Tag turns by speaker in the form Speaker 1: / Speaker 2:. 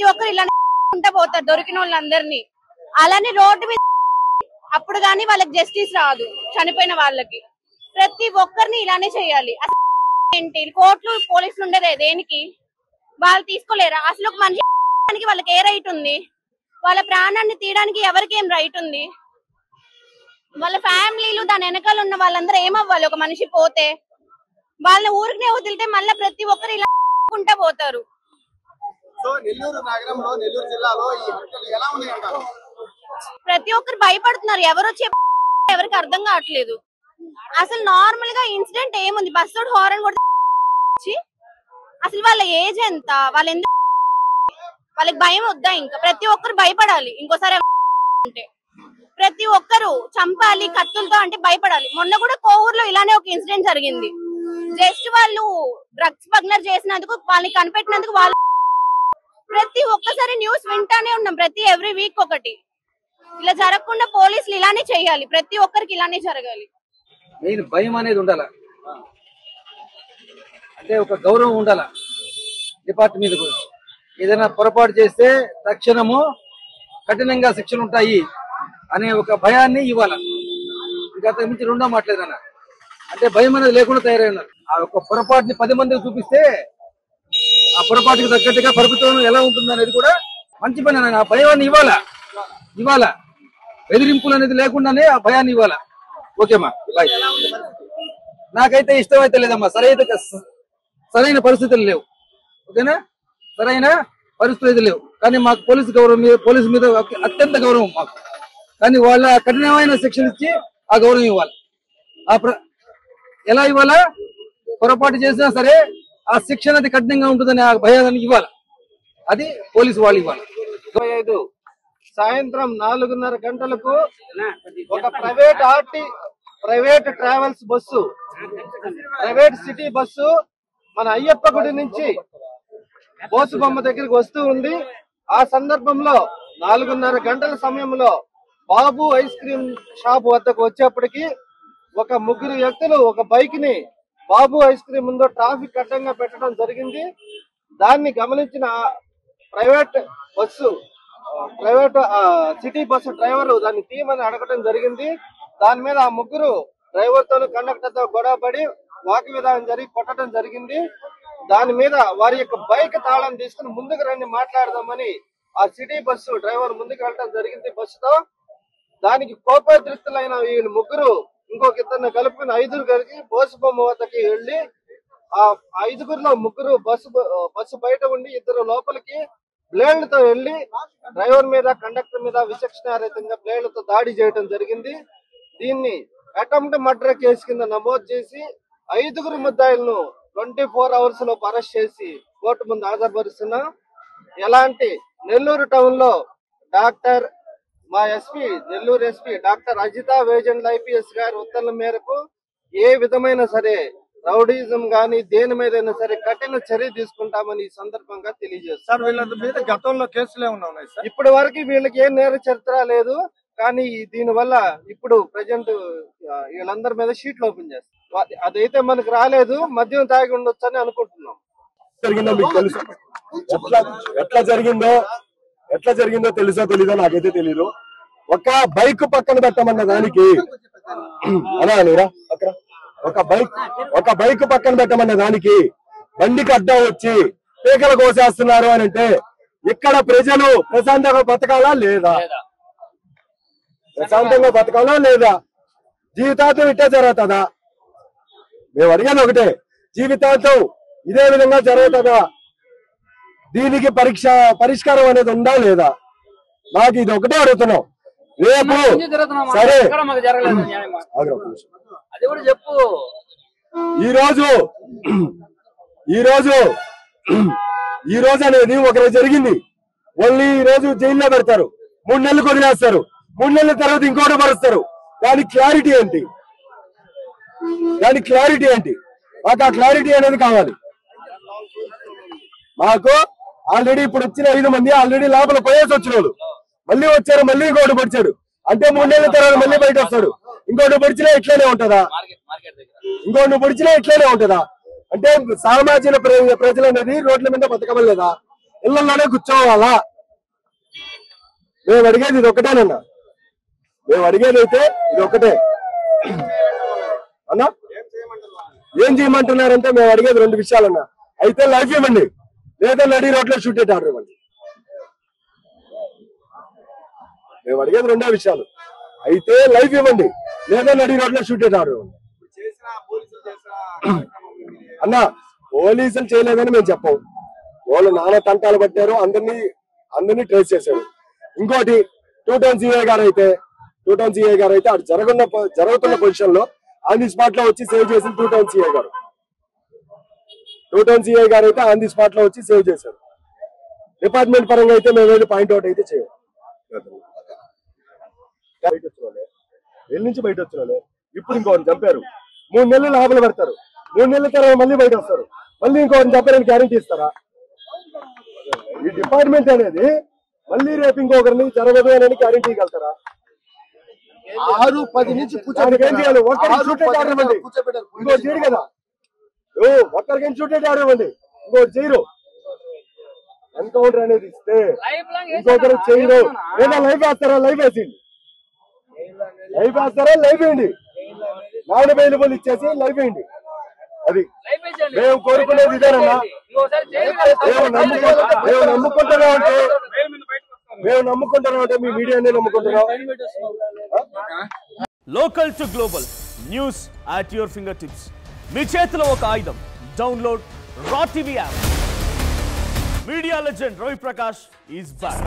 Speaker 1: ప్రతి ఒక్కరు ఇలానే పోతారు దొరికిన వాళ్ళందరినీ. అలానే రోడ్డు మీద అప్పుడు గానీ వాళ్ళకి జస్టిస్ రాదు. చనిపోయిన వాళ్ళకి ప్రతి ఒక్కరిని ఇలానే చేయాలి. ఏంటి కోర్టులు పోలీసులు ఉండేదే దేనికి? వాళ్ళు తీసుకోలేరా? అసలు ఒక మనిషి వాళ్ళకి ఏ రైట్ ఉంది? వాళ్ళ ప్రాణాన్ని తీయడానికి ఎవరికి ఏం రైట్ ఉంది? వాళ్ళ ఫ్యామిలీలు దాని వెనకాల ఉన్న వాళ్ళందరూ ఏమవ్వాలి? ఒక మనిషి పోతే వాళ్ళని ఊరికనే వదిలితే మళ్ళీ ప్రతి ఒక్కరు ఇలా పోతారు.
Speaker 2: నెల్లూరు నగరంలో, నెల్లూరు జిల్లాలో ఈ హత్యలు ఎలా ఉన్నాయంటారు?
Speaker 1: ప్రతి ఒక్కరు భయపడుతున్నారు. ఎవరు ఎవరికి అర్థం కావట్లేదు. అసలు నార్మల్ గా ఇన్సిడెంట్ ఏముంది? బస్ తోటి హారన్ కొట్టి అసలు వాళ్ళ ఏజ్ ఎంత? వాళ్ళు ఎందుకు వాళ్ళకి భయం వద్దా? ఇంకా ప్రతి ఒక్కరు భయపడాలి. ఇంకోసారి అంటే ప్రతి ఒక్కరు చంపాలి కత్తులతో అంటే భయపడాలి. మొన్న కూడా కోవూరులో ఇలానే ఒక ఇన్సిడెంట్ జరిగింది. జస్ట్ వాళ్ళు డ్రగ్స్ స్మగ్లర్ చేసినందుకు వాళ్ళని కనిపెట్టినందుకు వాళ్ళు ప్రతి ఒక్కసారి న్యూస్ వింటానే ఉన్నాం. ప్రతి ఎవ్రీ వీక్ ఒకటి. ఇలా జరగకుండా పోలీసులు ఇలానే చేయాలి. ప్రతి ఒక్కరికి ఇలానే జరగాలి.
Speaker 3: మెయిన్ భయం అనేది ఉండాల, అంటే ఒక గౌరవం ఉండాల డిపార్ట్మెంట్ మీద కూడా. ఏదైనా పొరపాటు చేస్తే తక్షణము కఠినంగా శిక్షలు ఉంటాయి అనే ఒక భయాన్ని ఇవ్వాలి. ఇంకా అంతకు మించి రెండో మాట్లాడదన్న అంటే భయం అనేది లేకుండా తయారై ఉన్నారు. ఆ ఒక పొరపాటుని 10 మందికి చూపిస్తే ఆ పొరపాటుకి తగ్గట్టుగా ప్రభుత్వం ఎలా ఉంటుంది అనేది కూడా మంచి పని. ఆ భయాన్ని ఇవ్వాలా బెదిరింపులు అనేది లేకుండానే ఆ భయాన్ని ఇవ్వాలా. ఓకేమా బాయ్. నాకైతే ఇష్టం అయితే లేదమ్మా. సరైన పరిస్థితులు లేవు. ఓకేనా? సరైన పరిస్థితులు లేవు. కానీ మాకు పోలీసు మీద అత్యంత గౌరవం మాకు. కానీ వాళ్ళ కఠినమైన శిక్షణ ఇచ్చి ఆ గౌరవం ఇవ్వాలి. ఎలా ఇవ్వాలా? పొరపాటు చేసినా సరే ఆ శిక్షణ అది కఠినంగా ఉంటుందని ఆ భయాన్ని ఇవ్వాలి. అది పోలీసు వాళ్ళు ఇవ్వాలి.
Speaker 2: 25 సాయంత్రం 4:30 గంటలకు ఒక private travels bus, private city bus మన అయ్యప్ప గుడి నుంచి బోసుబొమ్మ దగ్గరికి వస్తూ ఉంది. ఆ సందర్భంలో 4:30 గంటల సమయంలో బాబు ఐస్ క్రీమ్ షాప్ వద్దకు వచ్చేప్పటికి ఒక 3 వ్యక్తులు ఒక బైక్ ని బాబు ఐస్ క్రీమ్ ముందు ట్రాఫిక్ అడ్డంగా పెట్టడం జరిగింది. దాన్ని గమనించిన ప్రైవేట్ సిటీ బస్సు డ్రైవర్ దాన్ని తీయమని అడగడం జరిగింది. దాని మీద ఆ 3 డ్రైవర్ తో కండక్టర్ తో గొడవపడి వాగ్వివాదం జరిగి కొట్టడం జరిగింది. దాని మీద వారి యొక్క బైక్ తాళం తీసుకుని ముందుకు రండి మాట్లాడదామని ఆ సిటీ బస్సు డ్రైవర్ ముందుకు వెళ్ళడం జరిగింది బస్సుతో. దానికి కోపోద్రిక్తులైన వీళ్ళు 3 ఇంకొక ఇద్దరిని కలుపుకుని 5 కలిగి బోసుబొమ్మ వద్దకి వెళ్లి ఆ 5గురిలో 3 బస్సు బయట ఉండి 2 లోపలికి బ్లేడ్లతో వెళ్లి డ్రైవర్ మీద కండక్టర్ మీద విచక్షణారహితంగా బ్లేడ్లతో దాడి చేయడం జరిగింది. దీన్ని అటెంప్ట్ మర్డర్ కేసు కింద నమోదు చేసి 5 ముద్దాయిలను 24 hours లోపు అరెస్ట్ చేసి కోర్టు ముందు హాజరుపరుస్తున్నాం. ఎలాంటి నెల్లూరు టౌన్ లో మా Nellore SP doctor Ajitha Vejendla IPS గారి ఉత్తర్వుల మేరకు ఏ విధమైన సరే రౌడీజం గానీ దేని మీదైనా సరే కఠిన చర్య తీసుకుంటామని ఈ సందర్భంగా తెలియజేస్తారు.
Speaker 4: వీళ్ళ మీద గతంలో కేసులు ఏమన్నా ఉన్నాయి సార్?
Speaker 2: ఇప్పటి వరకు వీళ్ళకి ఏ నేర చరిత్ర లేదు. కానీ దీని వల్ల ఇప్పుడు ప్రజెంట్ వీళ్ళందరి మీద షీట్లు ఓపెన్ చేస్తారు. అదైతే మనకు రాలేదు. మద్యం తాగి ఉండొచ్చు అని అనుకుంటున్నాం.
Speaker 4: జరిగిందో మీకు తెలుసు? ఎట్లా జరిగిందో తెలుసో తెలీదో నాకైతే తెలీదు. ఒక బైక్ పక్కన పెట్టమన్న దానికి అలా ఒక బైక్ పక్కన పెట్టమన్న దానికి బండికి అడ్డం వచ్చి పీకలు కోసేస్తున్నారు అని అంటే ఇక్కడ ప్రజలు ప్రశాంతంగా బతకాలా లేదా? జీవితాంతం ఇట్టే జరుగుతుందా? మేము అడిగేది ఒకటే, జీవితాంతం ఇదే విధంగా జరుగుతుందా? దీనికి పరిష్కారం అనేది ఉందా లేదా? మాకు ఇది ఒకటే అడుగుతున్నాం. రేపు సరే ఈ రోజు అనేది ఒకరోజు జరిగింది. ఓన్లీ ఈ రోజు జైల్లో పెడతారు, 3 నెలలు వదిలేస్తారు, 3 నెలల తర్వాత ఇంకోటి పరుస్తారు. దాని క్లారిటీ ఏంటి? మాకు ఆ క్లారిటీ అనేది కావాలి. మాకు ఆల్రెడీ ఇప్పుడు వచ్చిన 5 మంది ఆల్రెడీ లోపల పోయేసి వచ్చిన వాళ్ళు మళ్ళీ వచ్చారు, మళ్ళీ ఇంకోటి పొడిచాడు అంటే 3 నెలల తర్వాత మళ్ళీ బయట వస్తాడు. ఇంకోటి పొడిచినా ఇట్లనే ఉంటదా? అంటే సామాజిక ప్రజలు అనేది రోడ్ల మీద బతకమలేదా? ఇళ్లలోనే కూర్చోవాలా? మేము అడిగేది ఇది ఒకటేనన్నా, మేము అడిగేది అయితే ఇది ఒకటే అన్నా. ఏం చేయమంటున్నారంటే మేము అడిగేది 2 విషయాలన్నా. అయితే లైఫ్ ఇవ్వండి, లేదా నడి రోడ్లో షూటెడ్ ఆర్డర్ ఇవ్వండి. మేము అడిగేది 2 విషయాలు. అయితే లైఫ్ ఇవ్వండి, లేదా నడి రోడ్లో షూటెడ్ ఆర్డర్ ఇవ్వండి. అన్నా పోలీసులు చేయలేదని మేము చెప్పాం. వాళ్ళు నానా తంటాలు పట్టారు, అందరినీ ట్రేస్ చేశారు. ఇంకోటి 2 టౌన్ సిఐ గారు అయితే అటు జరుగుతున్న పొజిషన్ లో ఆన్ ది స్పాట్ లో వచ్చి సేవ్ చేసిన 2 టౌన్ సిఐ గారు. 2 టౌన్ సిఐ గారు అయితే ఆన్ ది స్పాట్ లో వచ్చి సేవ్ చేశారు. డిపార్ట్మెంట్ పరంగా అయితే మేము పాయింట్అవుట్ అయితే చేయం. నుంచి బయట వచ్చిన ఇప్పుడు ఇంకోటి చంపారు, 3 నెలలు లోపల పెడతారు, 3 నెలల తర్వాత మళ్ళీ బయట వస్తారు, మళ్ళీ ఇంకోటి చంపారని గ్యారంటీ ఇస్తారా? ఈ డిపార్ట్మెంట్ అనేది మళ్ళీ రేపు ఇంకొకరిని జరగదు అని గ్యారంటీ ఇవ్వగలుగుతారా?
Speaker 2: 6-10 నుంచి
Speaker 4: ఏం చేయాలి? ఒక్కరికి షూటెడ్ ఆర్డర్ ఇవ్వండి, ఇంకోటి చేయరు కదా. ఒక్కరికి షూటెడ్ ఆర్డర్ ఇవ్వండి, ఇంకోటి చేయరు. ఎన్కౌంటర్ అనేది ఇస్తే ఇంకొకరు చేయరు. లేదా లైఫ్ వేస్తారా? లైఫ్ వేసింది. లైఫ్ వేస్తారా? లైఫ్ వేయండి. నాన్ అవైలబుల్ ఇచ్చేసి లైఫ్ వేయండి. అది మేము కోరుకునేది ఇదేనన్నా. మేము నమ్ముకుంటున్నాం అంటే మీ మీడియానే నమ్ముకుంటున్నాం.
Speaker 5: Local to global news at your fingertips. మీ చేతిలో ఒక ఆయుధం. Download Raw TV app. Media legend Ravi Prakash is back.